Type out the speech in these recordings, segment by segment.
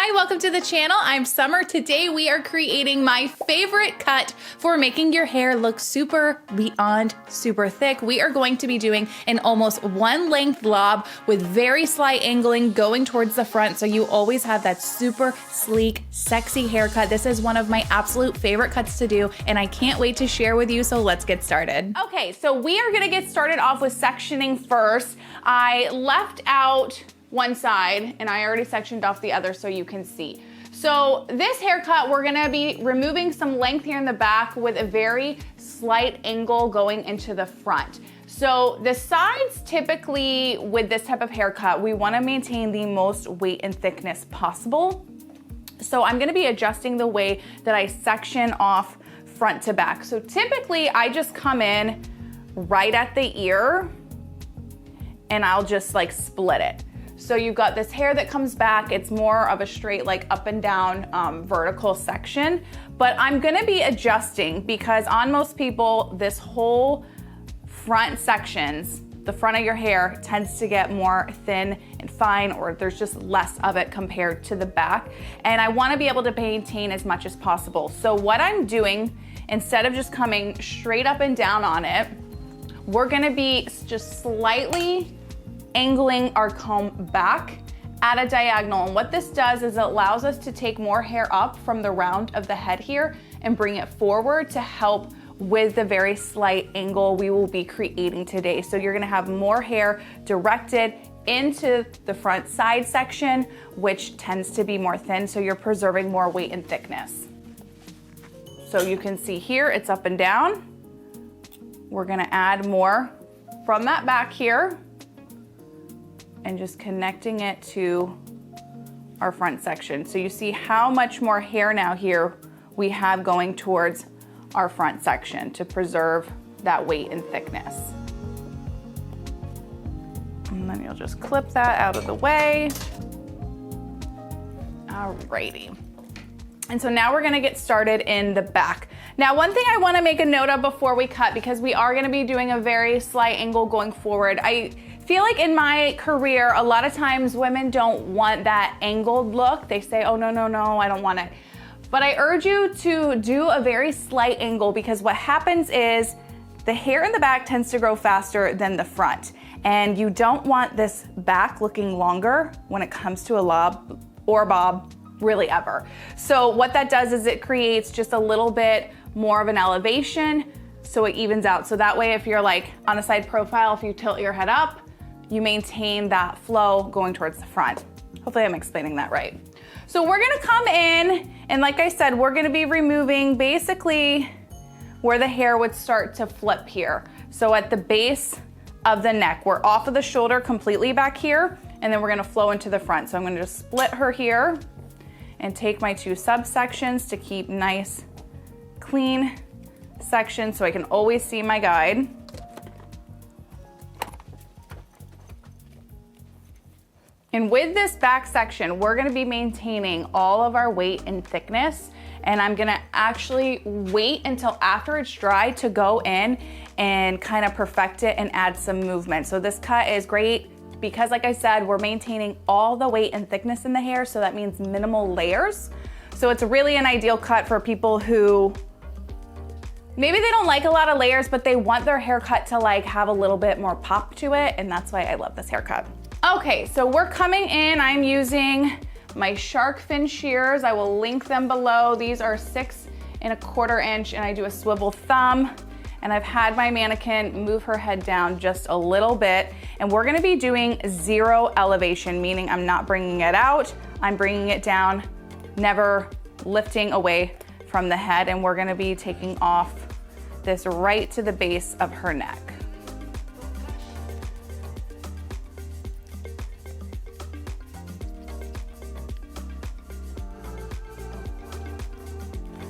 Hi, welcome to the channel. I'm Summer. Today we are creating my favorite cut for making your hair look super beyond super thick. We are going to be doing an almost one length lob with very slight angling going towards the front, so you always have that super sleek, sexy haircut. This is one of my absolute favorite cuts to do, and I can't wait to share with you, so let's get started. Okay, so we are gonna get started off with sectioning first. I left out one side and I already sectioned off the other so you can see. So this haircut, we're gonna be removing some length here in the back with a very slight angle going into the front. So the sides, typically with this type of haircut, we wanna maintain the most weight and thickness possible. So I'm gonna be adjusting the way that I section off front to back. So typically I just come in right at the ear and I'll just like split it. So you've got this hair that comes back. It's more of a straight like up and down vertical section, but I'm gonna be adjusting because on most people, this whole front sections, the front of your hair tends to get more thin and fine, or there's just less of it compared to the back. And I wanna be able to maintain as much as possible. So what I'm doing, instead of just coming straight up and down on it, we're gonna be just slightly angling our comb back at a diagonal. And what this does is it allows us to take more hair up from the round of the head here and bring it forward to help with the very slight angle we will be creating today. So you're gonna have more hair directed into the front side section, which tends to be more thin, so you're preserving more weight and thickness. So you can see here, it's up and down. We're gonna add more from that back here and just connecting it to our front section. So you see how much more hair now here we have going towards our front section to preserve that weight and thickness. And then you'll just clip that out of the way. Alrighty. And so now we're gonna get started in the back. Now, one thing I wanna make a note of before we cut, because we are gonna be doing a very slight angle going forward, I feel like in my career, a lot of times women don't want that angled look. They say, oh, no, no, no, I don't want it. But I urge you to do a very slight angle, because what happens is the hair in the back tends to grow faster than the front. And you don't want this back looking longer when it comes to a lob or bob, really ever. So what that does is it creates just a little bit more of an elevation, so it evens out. So that way, if you're like on a side profile, if you tilt your head up, you maintain that flow going towards the front. Hopefully I'm explaining that right. So we're gonna come in, and like I said, we're gonna be removing basically where the hair would start to flip here. So at the base of the neck, we're off of the shoulder completely back here, and then we're gonna flow into the front. So I'm gonna just split her here and take my two subsections to keep nice, clean sections so I can always see my guide. And with this back section, we're gonna be maintaining all of our weight and thickness, and I'm gonna actually wait until after it's dry to go in and kind of perfect it and add some movement. So this cut is great because, like I said, we're maintaining all the weight and thickness in the hair, so that means minimal layers. So it's really an ideal cut for people who maybe they don't like a lot of layers, but they want their haircut to like have a little bit more pop to it, and that's why I love this haircut. Okay, so we're coming in. I'm using my shark fin shears. I will link them below. These are 6 1/4 inch, and I do a swivel thumb. And I've had my mannequin move her head down just a little bit. And we're gonna be doing 0 elevation, meaning I'm not bringing it out. I'm bringing it down, never lifting away from the head. And we're gonna be taking off this right to the base of her neck.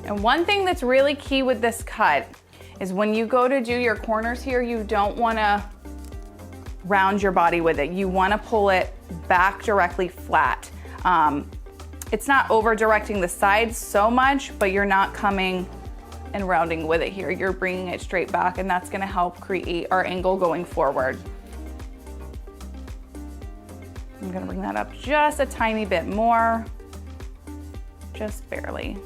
And one thing that's really key with this cut is when you go to do your corners here, you don't wanna round your body with it. You wanna pull it back directly flat. It's not over directing the sides so much, but you're not coming and rounding with it here. You're bringing it straight back, and that's gonna help create our angle going forward. I'm gonna bring that up just a tiny bit more. just barely.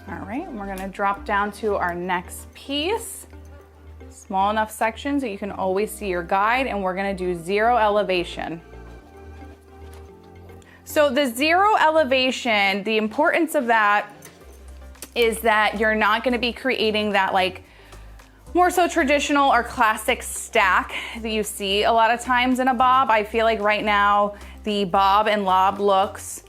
All right, and we're gonna drop down to our next piece. Small enough section so you can always see your guide, and we're gonna do 0 elevation. So the 0 elevation, the importance of that is that you're not gonna be creating that like more so traditional or classic stack that you see a lot of times in a bob. I feel like right now the bob and lob looks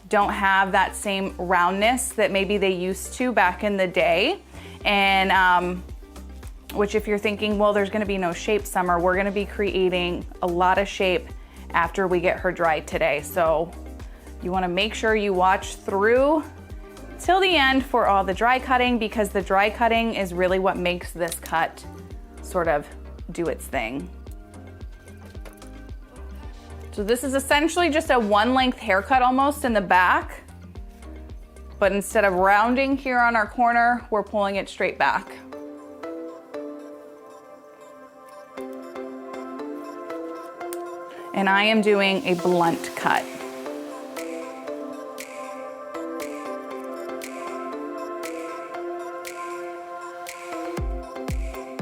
don't have that same roundness that maybe they used to back in the day. And which if you're thinking, well, there's gonna be no shape, Summer, we're gonna be creating a lot of shape after we get her dried today. So you wanna make sure you watch through till the end for all the dry cutting, because the dry cutting is really what makes this cut sort of do its thing. So this is essentially just a 1 length haircut almost in the back, but instead of rounding here on our corner, we're pulling it straight back. And I am doing a blunt cut.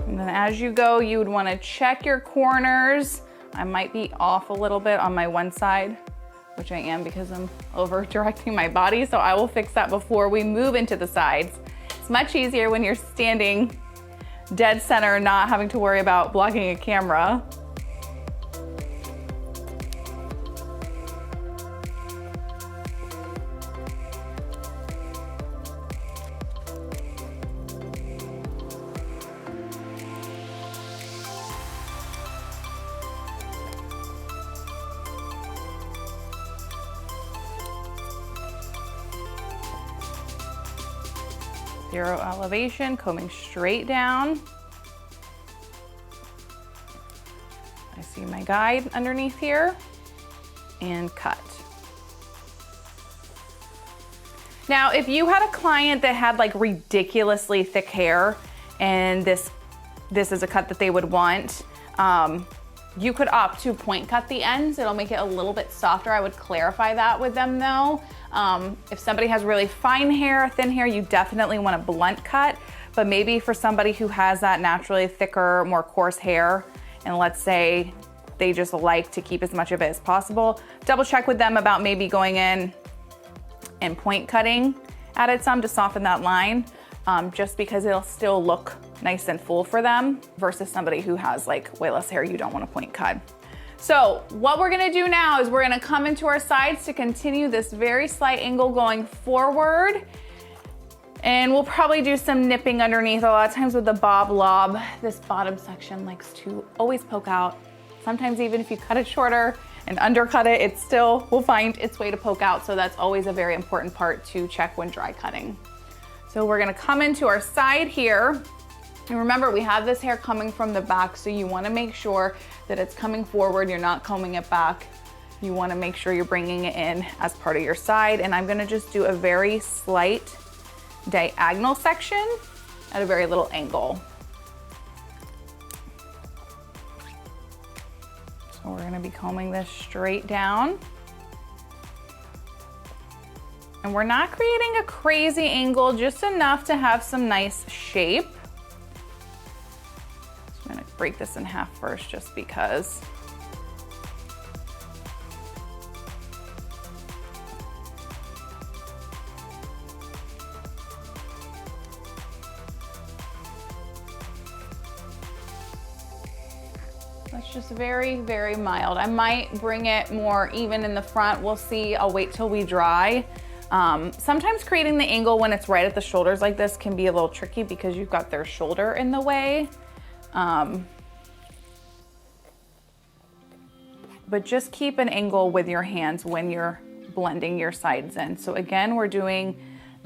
And then as you go, you would want to check your corners. I might be off a little bit on my one side, which I am because I'm over directing my body. So I will fix that before we move into the sides. It's much easier when you're standing dead center, not having to worry about blocking a camera. Zero elevation, combing straight down. I see my guide underneath here, and cut. Now, if you had a client that had like ridiculously thick hair and this is a cut that they would want, you could opt to point cut the ends. It'll make it a little bit softer. I would clarify that with them though. If somebody has really fine hair, thin hair, you definitely want a blunt cut, but maybe for somebody who has that naturally thicker, more coarse hair, and let's say they just like to keep as much of it as possible, double check with them about maybe going in and point cutting at it some to soften that line, just because it'll still look nice and full for them versus somebody who has like way less hair you don't want to point cut. So what we're gonna do now is we're gonna come into our sides to continue this very slight angle going forward. And we'll probably do some nipping underneath. A lot of times with the bob lob, this bottom section likes to always poke out. Sometimes even if you cut it shorter and undercut it, it still will find its way to poke out. So that's always a very important part to check when dry cutting. So we're gonna come into our side here. And remember, we have this hair coming from the back, so you wanna make sure that it's coming forward, you're not combing it back. You wanna make sure you're bringing it in as part of your side. And I'm gonna just do a very slight diagonal section at a very little angle. So we're gonna be combing this straight down. And we're not creating a crazy angle, just enough to have some nice shape. I'm gonna break this in half first just because. That's just very, very mild. I might bring it more even in the front. We'll see, I'll wait till we dry. Sometimes creating the angle when it's right at the shoulders like this can be a little tricky because you've got their shoulder in the way. But just keep an angle with your hands when you're blending your sides in. So again, we're doing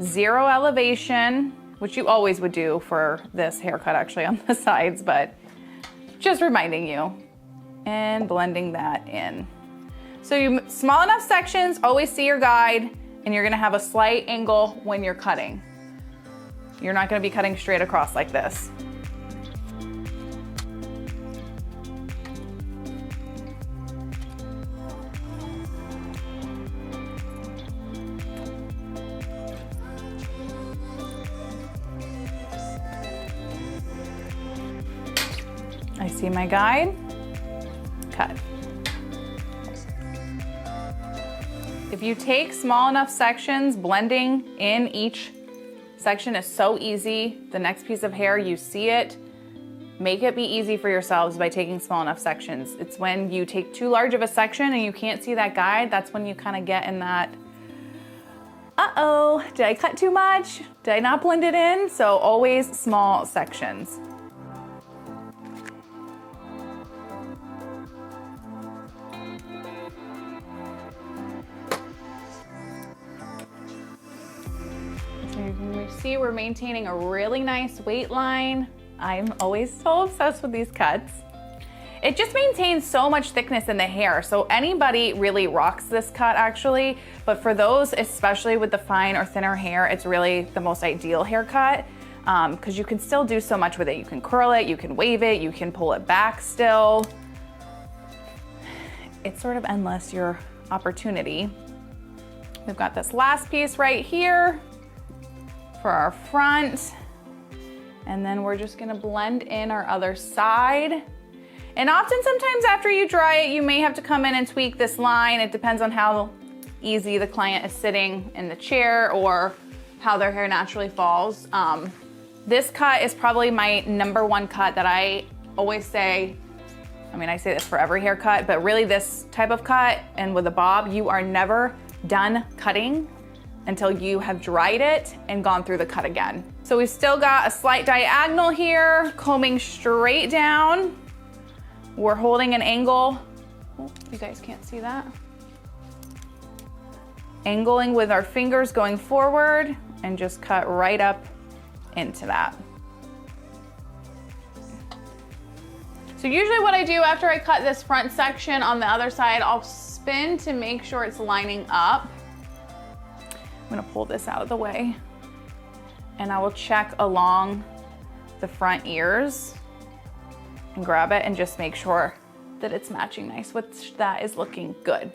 0 elevation, which you always would do for this haircut actually on the sides, but just reminding you, and blending that in. So you small enough sections, always see your guide, and you're gonna have a slight angle when you're cutting. You're not gonna be cutting straight across like this. I see my guide, cut. If you take small enough sections, blending in each section is so easy. The next piece of hair, you see it. Make it be easy for yourselves by taking small enough sections. It's when you take too large of a section and you can't see that guide, that's when you kind of get in that, uh-oh, did I cut too much? Did I not blend it in? So always small sections. You see we're maintaining a really nice weight line. I'm always so obsessed with these cuts. It just maintains so much thickness in the hair. So anybody really rocks this cut actually, but for those, especially with the fine or thinner hair, it's really the most ideal haircut because you can still do so much with it. You can curl it, you can wave it, you can pull it back still. It's sort of endless, your opportunity. We've got this last piece right here for our front. And then we're just gonna blend in our other side. And often, sometimes after you dry it, you may have to come in and tweak this line. It depends on how easy the client is sitting in the chair or how their hair naturally falls. This cut is probably my #1 cut that I always say, I mean, I say this for every haircut, but really this type of cut and with a bob, you are never done cutting until you have dried it and gone through the cut again. So we've still got a slight diagonal here, combing straight down. We're holding an angle. Oh, you guys can't see that. Angling with our fingers going forward and just cut right up into that. So usually what I do after I cut this front section on the other side, I'll spin to make sure it's lining up. I'm gonna pull this out of the way and I will check along the front ears and grab it and just make sure that it's matching nice, which that is looking good.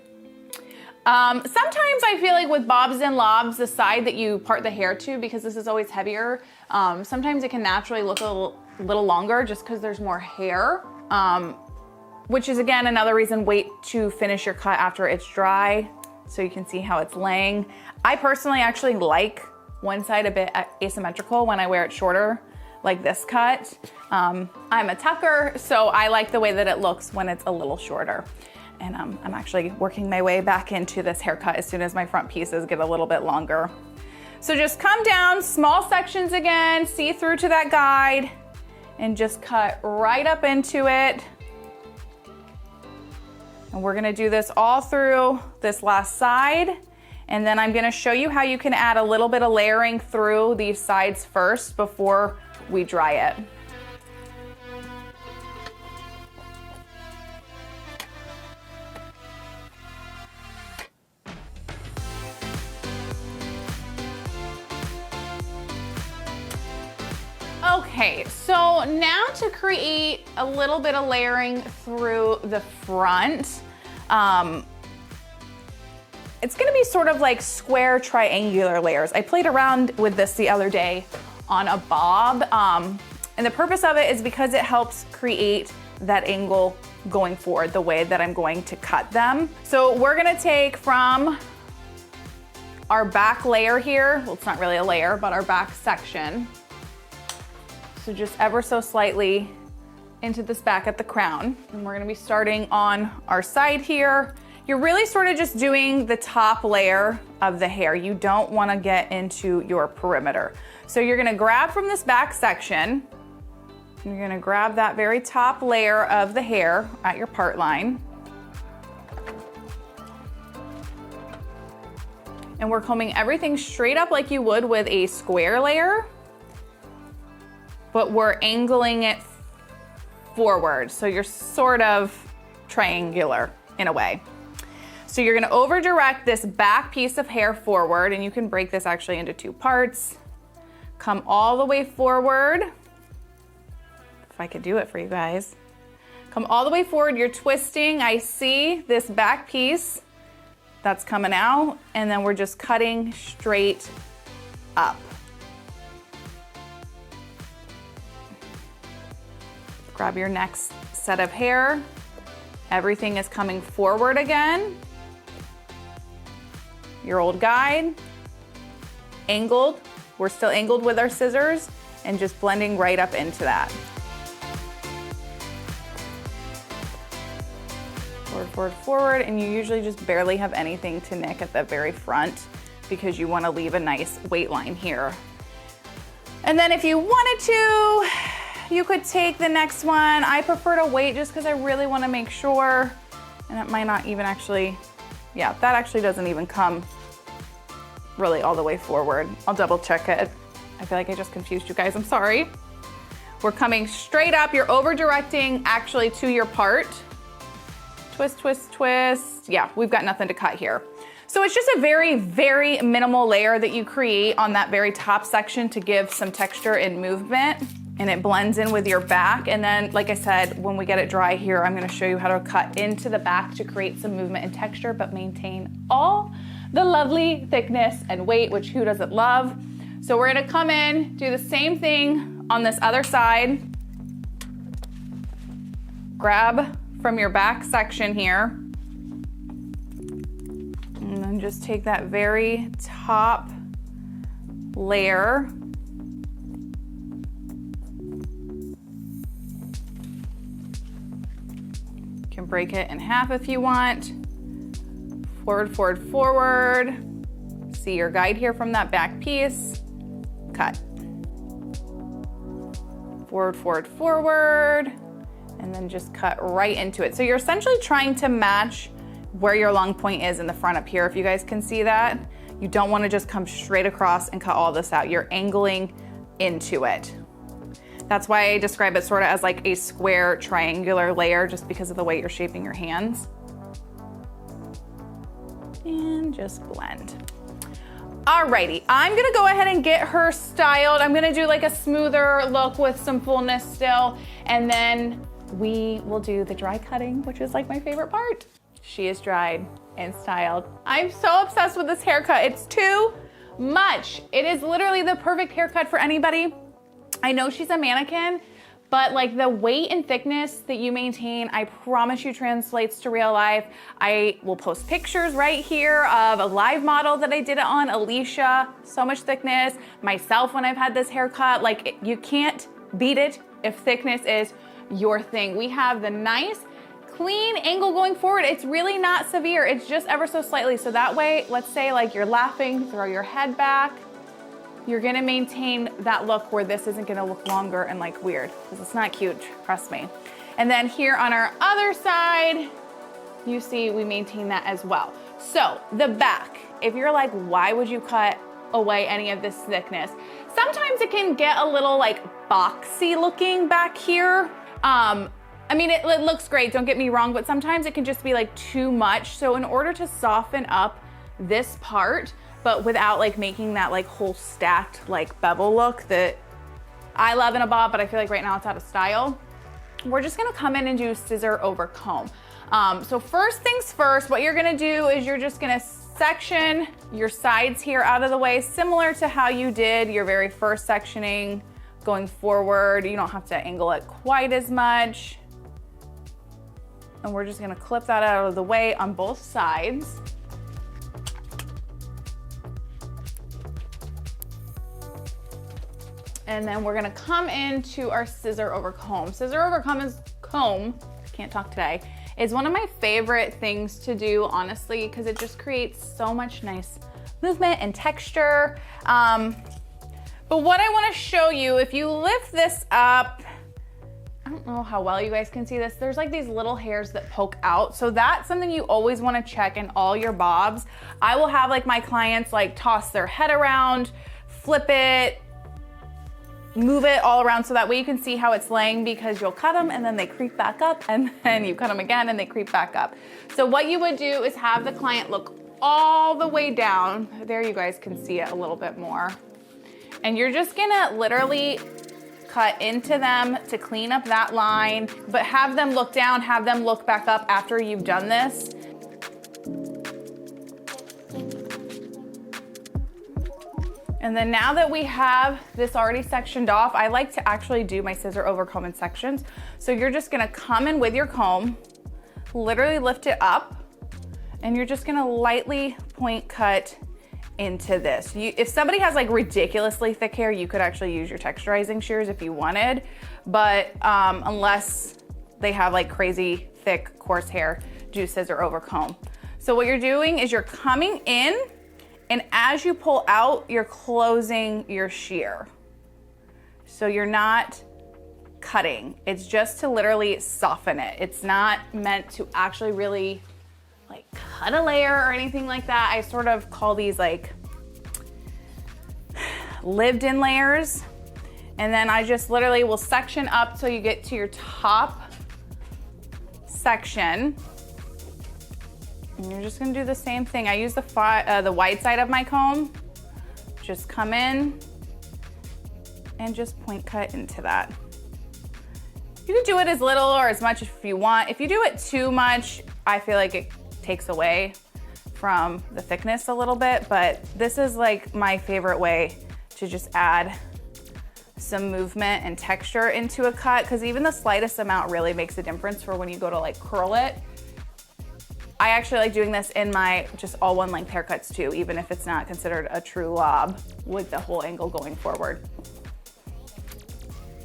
Sometimes I feel like with bobs and lobs, the side that you part the hair to, because this is always heavier, sometimes it can naturally look a little longer just because there's more hair, which is again another reason wait to finish your cut after it's dry so you can see how it's laying. I personally actually like one side a bit asymmetrical when I wear it shorter, like this cut. I'm a tucker, so I like the way that it looks when it's a little shorter. And I'm actually working my way back into this haircut as soon as my front pieces get a little bit longer. So just come down, small sections again, see through to that guide, and just cut right up into it. And we're gonna do this all through this last side. And then I'm gonna show you how you can add a little bit of layering through these sides first before we dry it. Okay, so now to create a little bit of layering through the front, it's gonna be sort of like square triangular layers. I played around with this the other day on a bob, and the purpose of it is because it helps create that angle going forward the way that I'm going to cut them. So we're gonna take from our back layer here, well, it's not really a layer, but our back section. So just ever so slightly into this back at the crown. And we're gonna be starting on our side here. You're really sort of just doing the top layer of the hair. You don't wanna get into your perimeter. So you're gonna grab from this back section, you're gonna grab that very top layer of the hair at your part line. And we're combing everything straight up like you would with a square layer, but we're angling it forward. So you're sort of triangular in a way. So you're gonna over direct this back piece of hair forward, and you can break this actually into two parts. Come all the way forward. If I could do it for you guys. Come all the way forward, you're twisting. I see this back piece that's coming out, and then we're just cutting straight up. Grab your next set of hair. Everything is coming forward again. Your old guide, angled. We're still angled with our scissors and just blending right up into that. Forward, forward, forward, and you usually just barely have anything to nick at the very front because you want to leave a nice weight line here. And then if you wanted to, you could take the next one. I prefer to wait just because I really want to make sure, and it might not even actually, yeah, that actually doesn't even come really all the way forward. I'll double check it. I feel like I just confused you guys, I'm sorry. We're coming straight up. You're over directing actually to your part. Twist, twist, twist. Yeah, we've got nothing to cut here. So it's just a very, very minimal layer that you create on that very top section to give some texture and movement, and it blends in with your back. And then, like I said, when we get it dry here, I'm gonna show you how to cut into the back to create some movement and texture, but maintain all the lovely thickness and weight, which who doesn't love? So we're gonna come in, do the same thing on this other side. Grab from your back section here, and then just take that very top layer. You can break it in half if you want. Forward, forward, forward. See your guide here from that back piece. Cut. Forward, forward, forward. And then just cut right into it. So you're essentially trying to match where your long point is in the front up here, if you guys can see that. You don't want to just come straight across and cut all this out. You're angling into it. That's why I describe it sort of as like a square triangular layer, just because of the way you're shaping your hands. And just blend. Alrighty, I'm gonna go ahead and get her styled. I'm gonna do like a smoother look with some fullness still, and then we will do the dry cutting, which is like my favorite part. She is dried and styled. I'm so obsessed with this haircut. It's too much. It is literally the perfect haircut for anybody. I know she's a mannequin, but like the weight and thickness that you maintain, I promise you translates to real life. I will post pictures right here of a live model that I did it on, Alicia, so much thickness. Myself when I've had this haircut, like you can't beat it if thickness is your thing. We have the nice, clean angle going forward. It's really not severe. It's just ever so slightly. So that way, let's say like you're laughing, throw your head back. You're gonna maintain that look where this isn't gonna look longer and like weird, because it's not cute, trust me. And then here on our other side, you see we maintain that as well. So the back, if you're like, why would you cut away any of this thickness? Sometimes it can get a little like boxy looking back here. I mean, it looks great, don't get me wrong, but sometimes it can just be like too much. So in order to soften up this part, but without like making that like whole stacked like bevel look that I love in a bob, but I feel like right now it's out of style, we're just gonna come in and do scissor over comb. So first things first, what you're gonna do is you're just gonna section your sides here out of the way, similar to how you did your very first sectioning going forward. You don't have to angle it quite as much. And we're just gonna clip that out of the way on both sides. And then we're gonna come into our scissor over comb. Scissor over comb, can't talk today, is one of my favorite things to do, honestly, because it just creates so much nice movement and texture. But what I wanna show you, if you lift this up, I don't know how well you guys can see this, there's like these little hairs that poke out. So that's something you always wanna check in all your bobs. I will have like my clients like toss their head around, flip it, move it all around so that way you can see how it's laying, because you'll cut them and then they creep back up, and then you cut them again and they creep back up. So what you would do is have the client look all the way down. There, you guys can see it a little bit more. And you're just gonna literally cut into them to clean up that line, but have them look down, have them look back up after you've done this. And then now that we have this already sectioned off, I like to actually do my scissor over comb in sections. So you're just gonna come in with your comb, literally lift it up, and you're just gonna lightly point cut into this. If somebody has like ridiculously thick hair, you could actually use your texturizing shears if you wanted, but unless they have like crazy thick, coarse hair, do scissor over comb. So what you're doing is you're coming in, and as you pull out, you're closing your shear. So you're not cutting. It's just to literally soften it. It's not meant to actually really like cut a layer or anything like that. I sort of call these like lived in layers. And then I just literally will section up till you get to your top section. And you're just gonna do the same thing. I use the wide side of my comb. Just come in and just point cut into that. You can do it as little or as much if you want. If you do it too much, I feel like it takes away from the thickness a little bit, but this is like my favorite way to just add some movement and texture into a cut, because even the slightest amount really makes a difference for when you go to like curl it. I actually like doing this in my just all one length haircuts too, even if it's not considered a true lob with the whole angle going forward.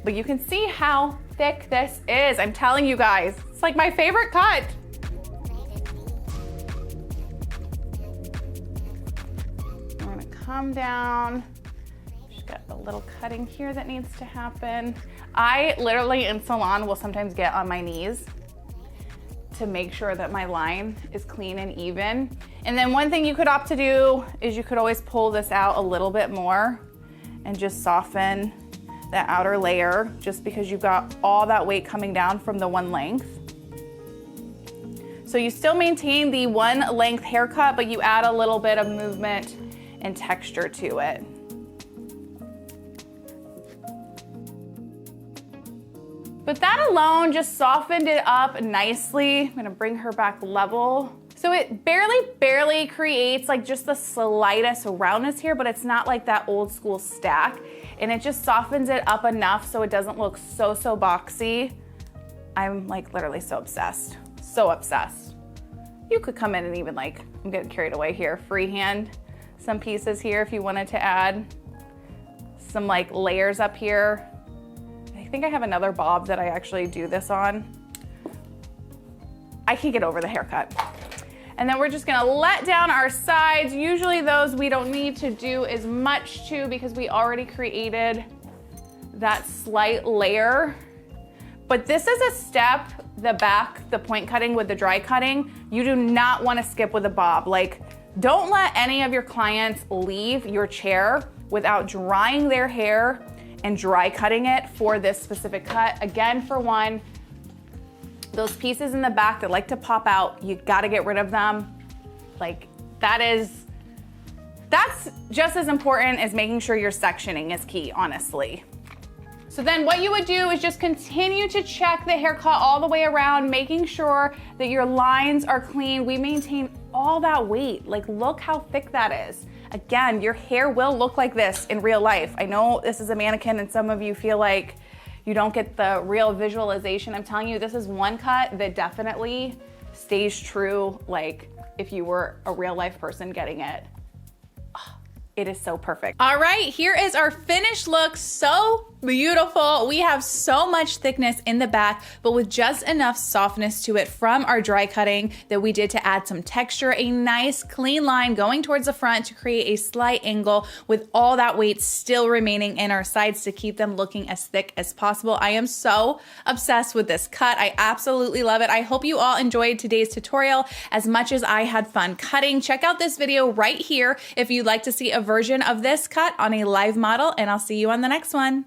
But you can see how thick this is. I'm telling you guys, it's like my favorite cut. I'm gonna come down. Just got a little cutting here that needs to happen. I literally in salon will sometimes get on my knees to make sure that my line is clean and even. And then one thing you could opt to do is you could always pull this out a little bit more and just soften that outer layer, just because you've got all that weight coming down from the one length. So you still maintain the one length haircut, but you add a little bit of movement and texture to it. But that alone just softened it up nicely. I'm gonna bring her back level. So it barely creates like just the slightest roundness here, but it's not like that old school stack. And it just softens it up enough so it doesn't look so boxy. I'm like literally so obsessed, so obsessed. You could come in and even like, I'm getting carried away here, freehand some pieces here if you wanted to add some like layers up here. I think I have another bob that I actually do this on. I can get over the haircut. And then we're just gonna let down our sides. Usually those we don't need to do as much to because we already created that slight layer. But this is a step, the back, the point cutting with the dry cutting, you do not wanna skip with a bob. Like, don't let any of your clients leave your chair without drying their hair and dry cutting it for this specific cut. Again, for one, those pieces in the back that like to pop out, you gotta get rid of them. Like, that's just as important as making sure your sectioning is key, honestly. So then what you would do is just continue to check the haircut all the way around, making sure that your lines are clean. We maintain all that weight. Like, look how thick that is. Again, your hair will look like this in real life. I know this is a mannequin and some of you feel like you don't get the real visualization. I'm telling you, this is one cut that definitely stays true, like if you were a real life person getting it. It is so perfect. All right, here is our finished look. So beautiful. We have so much thickness in the back, but with just enough softness to it from our dry cutting that we did to add some texture, a nice clean line going towards the front to create a slight angle with all that weight still remaining in our sides to keep them looking as thick as possible. I am so obsessed with this cut. I absolutely love it. I hope you all enjoyed today's tutorial as much as I had fun cutting. Check out this video right here if you'd like to see a version of this cut on a live model, and I'll see you on the next one.